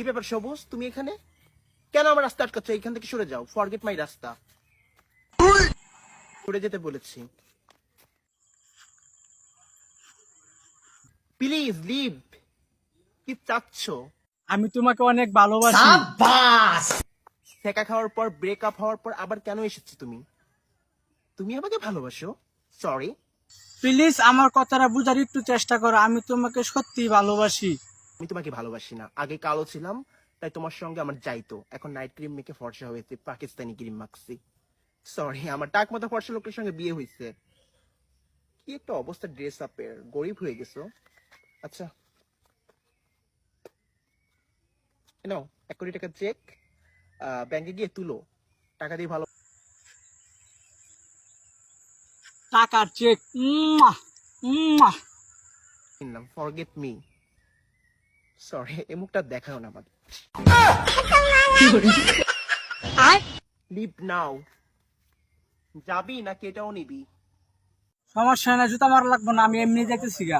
কি ব্যাপার সবুজ, তুমি এখানে কেন? আমার রাস্তা আটকাচ্ছ, এখান থেকে সরে যাও। ফরগেট মাই রাস্তা, সরে যেতে বলেছি। Please leave. কি চাচ্ছ? আমি তোমাকে অনেক ভালোবাসি। ছেঁকা খাওয়ার পর, ব্রেকআপ হওয়ার পর আবার কেন এসেছো তুমি? তুমি আমাকে ভালোবাসো? সরি। প্লিজ আমার কথাটা বুঝার একটু চেষ্টা করো, আমি তোমাকে সত্যি ভালোবাসি। আমি তোমাকে ভালোবাসি না। আগে কালো ছিলাম, তাই তোমার সঙ্গে আমার যাইতো। এখন নাইট ক্রিম মেখে ফর্সা হয়েছে, পাকিস্তানি ক্রিম মাখছি। সরি, আমার টাক মতো ফর্সা লোকের সঙ্গে বিয়ে হয়েছে। কি একটা অবস্থা ড্রেস আপের, গরিব হয়ে গেছো। আচ্ছা নাও 1 কোটি টাকা চেক, ব্যাংকে গিয়ে তুলো। টাকা দিয়ে ভালো টাকার চেক। কিনলাম। Forget me. সরি, এই মুখটা দেখাও না আমাকে। লিভ নাও। যাবি নাকি এটাও নিবি? সমস্যা না, জুতা মারা লাগবো না, আমি এমনি যাইতেছি গা।